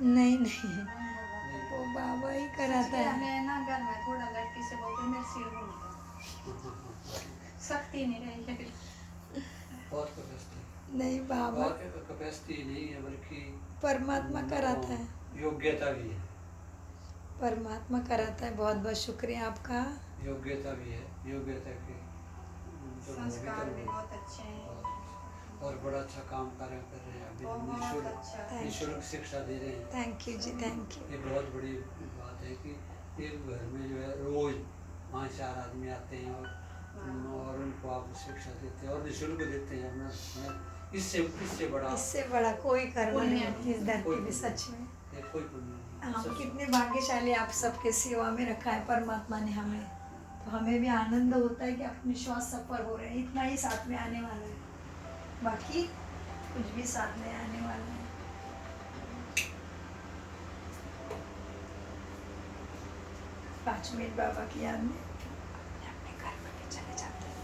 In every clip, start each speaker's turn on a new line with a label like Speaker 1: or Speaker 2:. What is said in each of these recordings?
Speaker 1: नहीं नहीं, वो बाबा ही कराता है।
Speaker 2: मैं ना घर में थोड़ा लड़की से बोलते मेरे सिर घूमता, शक्ति नहीं रही है।
Speaker 3: बहुत कैपेसिटी
Speaker 1: नहीं, बाबा
Speaker 3: कैपेसिटी नहीं है, बल्कि
Speaker 1: परमात्मा कराता है।
Speaker 3: योग्यता भी है,
Speaker 1: परमात्मा कराता है। बहुत बहुत शुक्रिया आपका।
Speaker 3: योग्यता भी है, योग्यता के
Speaker 2: संस्कार भी बहुत अच्छे हैं
Speaker 3: और बड़ा अच्छा काम कार्य कर रहे हैं। अभी निःशुल्क शिक्षा दे रहे हैं।
Speaker 1: थैंक यू जी, थैंक यू।
Speaker 3: ये बहुत बड़ी बात है कि एक घर में जो है रोज 5-4 आदमी आते हैं और उनको आप शिक्षा देते हैं और निःशुल्क देते हैं अपना। इससे
Speaker 1: बड़ा कोई कर्म नहीं इस धरती पे, सच में।
Speaker 3: कोई पुण्य नहीं।
Speaker 1: हम कितने भाग्यशाली, आप सबके सेवा में रखा है परमात्मा ने हमें। तो हमें भी आनंद होता है कि अपने श्वास सफर हो रहे हैं। इतना ही साथ में आने वाला है, बाकी कुछ भी साथ में आने वाला है। 5 मिनट बाबा की याद में अपने घर में भी चले जाते हैं।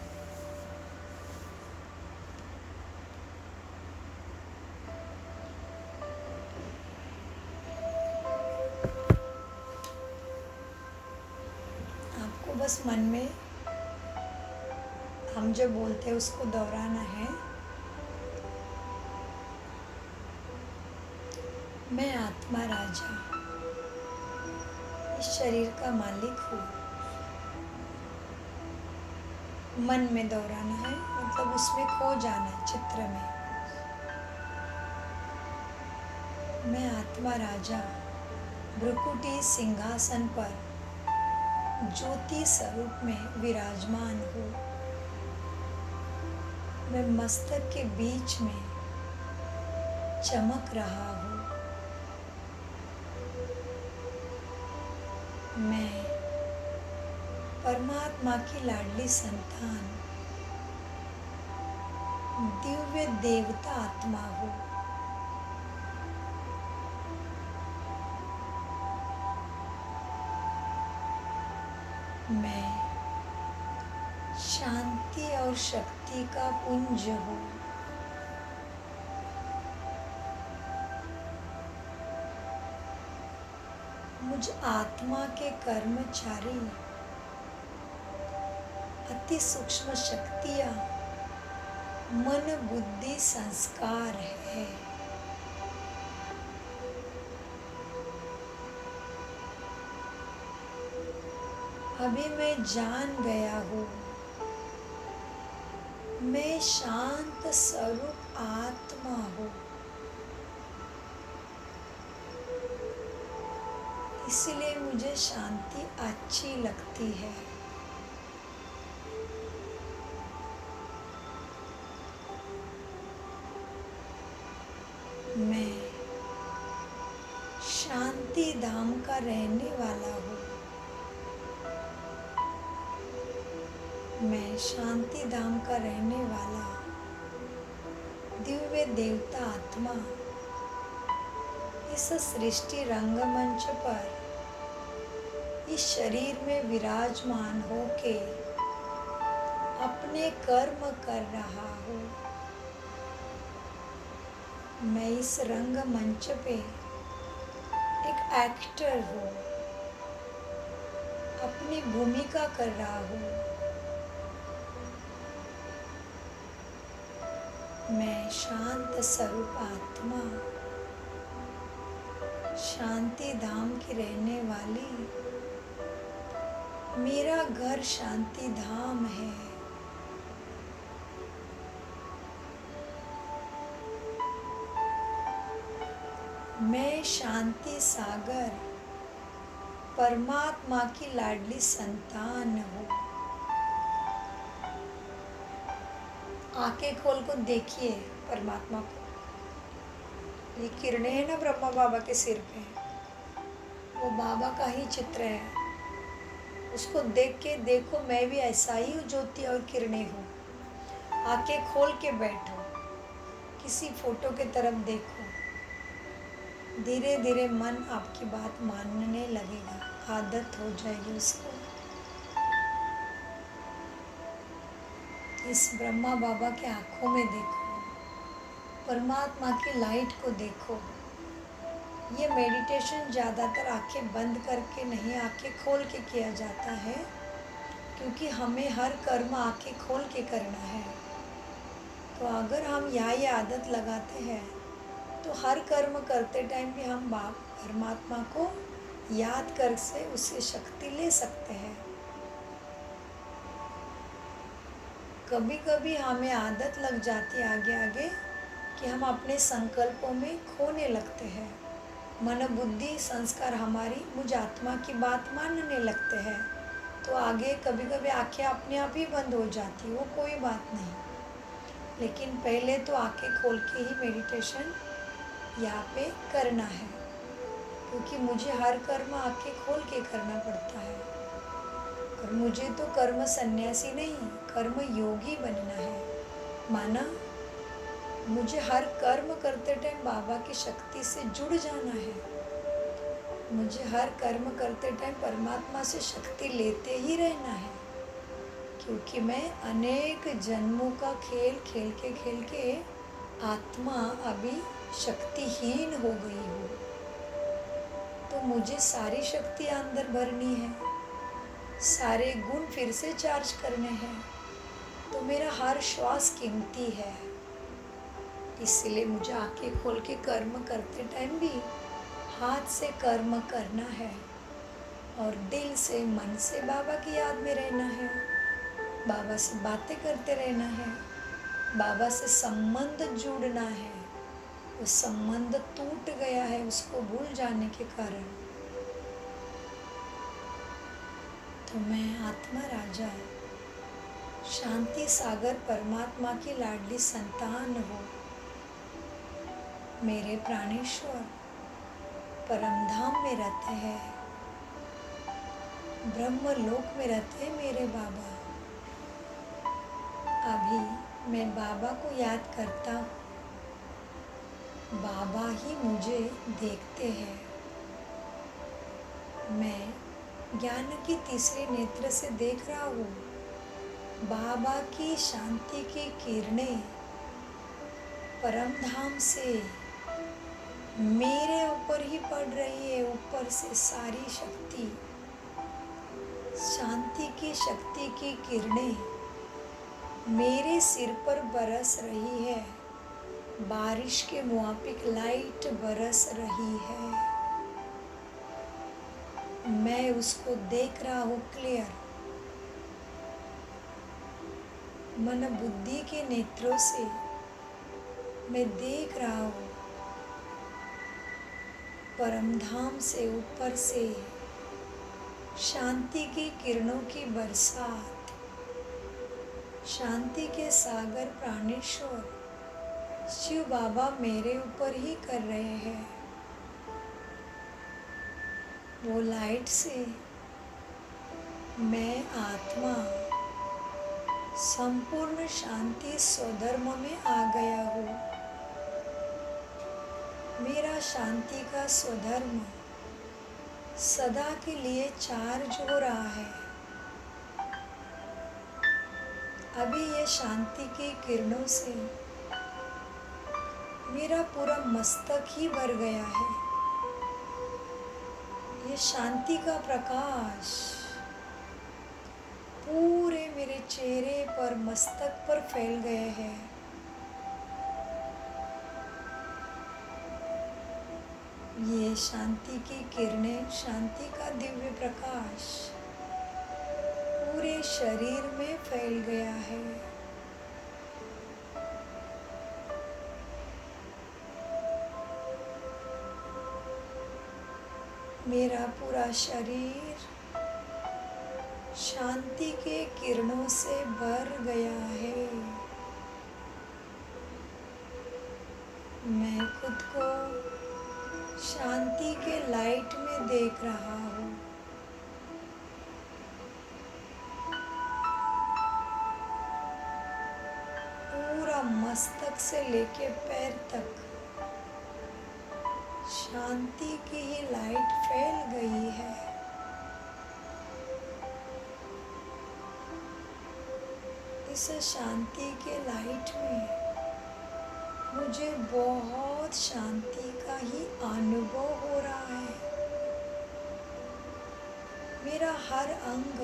Speaker 1: आपको बस मन में हम जो बोलते हैं उसको दोहराना है। मैं आत्मा राजा इस शरीर का मालिक हूँ। मन में दोहराना है, मतलब उसमें खो जाना है, चित्र में। मैं आत्मा राजा भ्रुकुटी सिंहासन पर ज्योति स्वरूप में विराजमान हूँ। मैं मस्तक के बीच में चमक रहा हूँ। मैं परमात्मा की लाडली संतान दिव्य देवता आत्मा हूँ। मैं शांति और शक्ति का पुंज हूँ। मुझ आत्मा के कर्मचारी अति सूक्ष्म शक्तियाँ मन बुद्धि संस्कार है। अभी मैं जान गया हूँ, मैं शांत स्वरूप आत्मा हूँ। इसलिए मुझे शांति अच्छी लगती है। मैं शांति धाम का रहने वाला हूँ। मैं शांति धाम का रहने वाला दिव्य देवता आत्मा इस सृष्टि रंगमंच पर इस शरीर में विराजमान होके अपने कर्म कर रहा हूँ। मैं इस रंगमंच पे एक एक्टर हूँ, अपनी भूमिका कर रहा हूँ। मैं शांत स्वरूप आत्मा, शांति धाम की रहने वाली, मेरा घर शांति धाम है। मैं शांति सागर परमात्मा की लाडली संतान हूँ। आंखें खोल को देखिए परमात्मा को। ये किरणें है ना ब्रह्मा बाबा के सिर पे, वो बाबा का ही चित्र है। उसको देख के देखो, मैं भी ऐसा ही हूँ, ज्योति और किरणें हूँ। आंखें खोल के बैठो, किसी फोटो के तरफ देखो। धीरे धीरे मन आपकी बात मानने लगेगा, आदत हो जाएगी उसको। इस ब्रह्मा बाबा के आँखों में देखो, परमात्मा की लाइट को देखो। ये मेडिटेशन ज़्यादातर आंखें बंद करके नहीं, आंखें खोल के किया जाता है, क्योंकि हमें हर कर्म आंखें खोल के करना है। तो अगर हम यहाँ ये आदत लगाते हैं तो हर कर्म करते टाइम भी हम बाप परमात्मा को याद कर से उससे शक्ति ले सकते हैं। कभी कभी हमें आदत लग जाती है आगे आगे कि हम अपने संकल्पों में खोने लगते हैं। मन बुद्धि संस्कार हमारी मुझ आत्मा की बात मानने लगते हैं, तो आगे कभी कभी आंखें अपने आप ही बंद हो जाती, वो कोई बात नहीं। लेकिन पहले तो आंखें खोल के ही मेडिटेशन यहाँ पे करना है, क्योंकि मुझे हर कर्म आंखें खोल के करना पड़ता है। और मुझे तो कर्म सन्यासी नहीं, कर्म योगी बनना है। माना मुझे हर कर्म करते टाइम बाबा की शक्ति से जुड़ जाना है। मुझे हर कर्म करते टाइम परमात्मा से शक्ति लेते ही रहना है, क्योंकि मैं अनेक जन्मों का खेल खेल के आत्मा अभी शक्तिहीन हो गई हूँ। तो मुझे सारी शक्ति अंदर भरनी है, सारे गुण फिर से चार्ज करने हैं। तो मेरा हर श्वास कीमती है, इसलिए मुझे आंखें खोल के कर्म करते टाइम भी हाथ से कर्म करना है और दिल से मन से बाबा की याद में रहना है, बाबा से बातें करते रहना है, बाबा से संबंध जुड़ना है। वो संबंध टूट गया है उसको भूल जाने के कारण। तो मैं आत्मा राजा शांति सागर परमात्मा की लाडली संतान हूँ। मेरे प्राणेश्वर परमधाम में रहते हैं, ब्रह्म लोक में रहते हैं मेरे बाबा। अभी मैं बाबा को याद करता हूँ, बाबा ही मुझे देखते हैं। मैं ज्ञान की तीसरे नेत्र से देख रहा हूँ, बाबा की शांति की किरणें परमधाम से मेरे ऊपर ही पड़ रही है। ऊपर से सारी शक्ति, शांति की शक्ति की किरणें मेरे सिर पर बरस रही है, बारिश के मुआफिक लाइट बरस रही है। मैं उसको देख रहा हूँ क्लियर। मन बुद्धि के नेत्रों से मैं देख रहा हूँ, परमधाम से ऊपर से शांति की किरणों की बरसात, शांति के सागर प्राणेश्वर शिव बाबा मेरे ऊपर ही कर रहे हैं। वो लाइट से मैं आत्मा संपूर्ण शांति स्वधर्म में आ गया हूँ। मेरा शांति का स्वधर्म सदा के लिए चार्ज हो रहा है। अभी ये शांति की किरणों से मेरा पूरा मस्तक ही भर गया है। ये शांति का प्रकाश पूरे मेरे चेहरे पर मस्तक पर फैल गए हैं। ये शांति की किरणें, शांति का दिव्य प्रकाश पूरे शरीर में फैल गया है। मेरा पूरा शरीर शांति के किरणों से भर गया है। मैं खुद को शांति के लाइट में देख रहा हूँ। पूरा मस्तक से लेके पैर तक शांति की ही लाइट फैल गई है। इस शांति के लाइट में मुझे बहुत शांति का ही अनुभव हो रहा है। मेरा हर अंग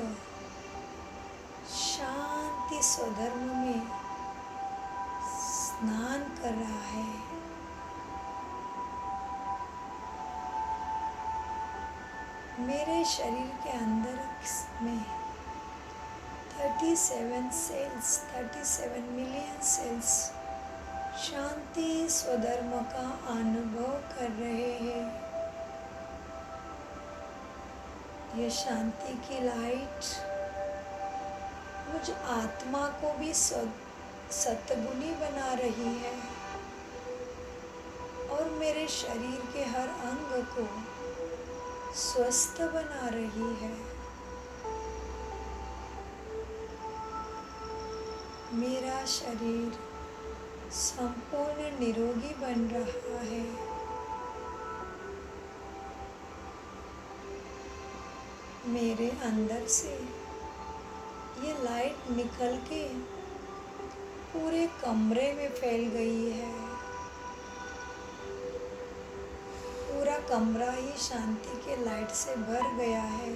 Speaker 1: शांति स्वधर्म में स्नान कर रहा है। मेरे शरीर के अंदर में 37 मिलियन सेल्स शांति स्वधर्म का अनुभव कर रहे हैं। ये शांति की लाइट मुझ आत्मा को भी सतगुणी बना रही है और मेरे शरीर के हर अंग को स्वस्थ बना रही है। मेरा शरीर संपूर्ण निरोगी बन रहा है। मेरे अंदर से ये लाइट निकल के पूरे कमरे में फैल गई है। पूरा कमरा ही शांति के लाइट से भर गया है।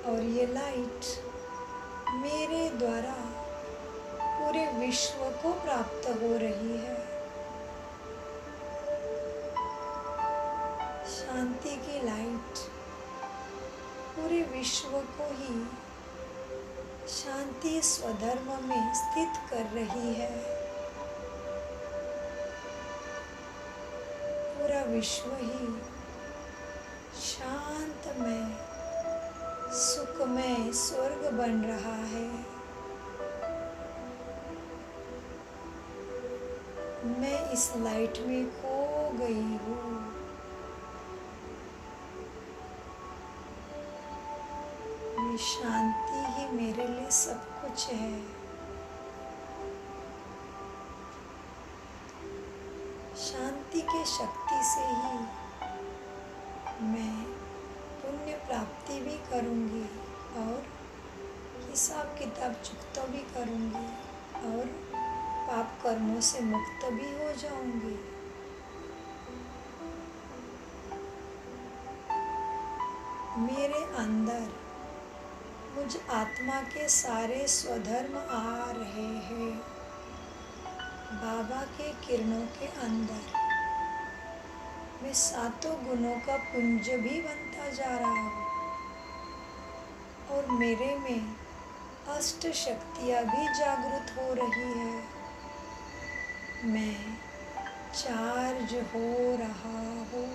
Speaker 1: और ये लाइट मेरे द्वारा पूरे विश्व को प्राप्त हो रही है। शांति की लाइट पूरे विश्व को ही शांति स्वधर्म में स्थित कर रही है। पूरा विश्व ही शांतमय सुखमय स्वर्ग बन रहा है। मैं इस लाइट में खो गई हूँ। ये शांति ही मेरे लिए सब कुछ है। शांति के शक्ति से ही मैं पुण्य प्राप्ति भी करूँगी और हिसाब किताब चुकता भी करूँगी और पाप कर्मों से मुक्त भी हो जाऊँगी। मेरे अंदर मुझ आत्मा के सारे स्वधर्म आ रहे हैं। बाबा के किरणों के अंदर मैं सातों गुणों का पुंज भी बनता जा रहा हूँ और मेरे में अष्ट शक्तियाँ भी जागृत हो रही है। मैं चार्ज हो रहा हूँ।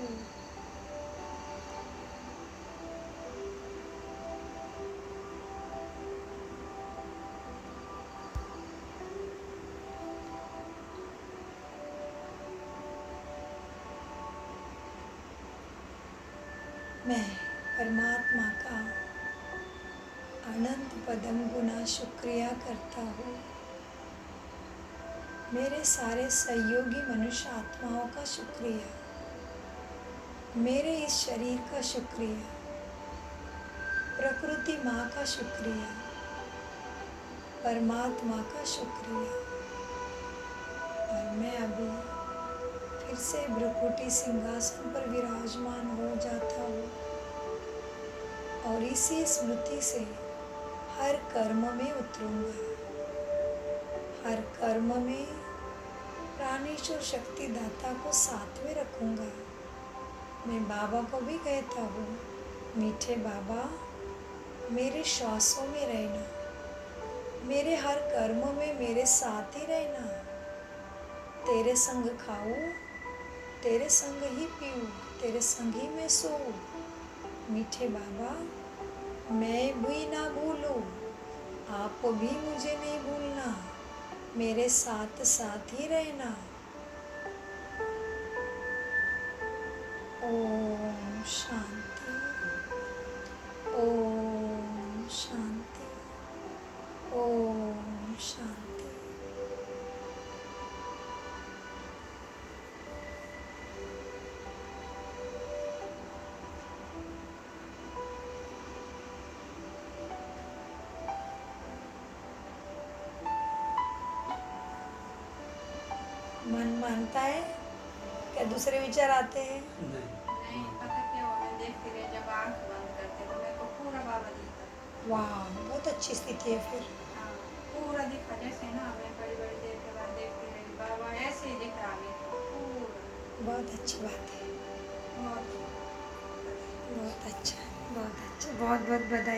Speaker 1: मैं परमात्मा का अनंत पदम गुना शुक्रिया करता हूँ। मेरे सारे सहयोगी मनुष्य आत्माओं का शुक्रिया, मेरे इस शरीर का शुक्रिया, प्रकृति माँ का शुक्रिया, परमात्मा का शुक्रिया। और मैं अभी फिर से भ्रुकुटी सिंहासन पर विराजमान हो जाता हूँ और इसी स्मृति से हर कर्म में उतरूंगा। हर कर्म में प्राणेश्वर शक्ति दाता को साथ में रखूंगा। मैं बाबा को भी कहता हूँ, मीठे बाबा मेरे श्वासों में रहना, मेरे हर कर्म में मेरे साथ ही रहना। तेरे संग खाऊं, तेरे संग ही पीऊं, तेरे संग ही मैं सोऊं। मीठे बाबा मैं भी ना भूलूं, आप भी मुझे नहीं भूलना, मेरे साथ साथ ही रहना। ओम शांति, ओम शांति, ओम शांति। मन मानता है? क्या दूसरे विचार आते हैं?
Speaker 3: नहीं
Speaker 2: नहीं पता क्या हुआ, मैं देखती रही, जब आँख बंद करते तो मेरे को पूरा बाबा दिखता।
Speaker 1: वाह, बहुत अच्छी स्थिति है फिर।
Speaker 2: हाँ, पूरा दिखा, जैसे ना मैं बड़ी बड़ी देर के बाद देखती रही, बाबा ऐसे ही दिख रहा है पूरा।
Speaker 1: बहुत अच्छी बात है।
Speaker 2: बहुत
Speaker 1: बहुत अच्छा, बहुत अच्छा, बहुत बहुत बधाई।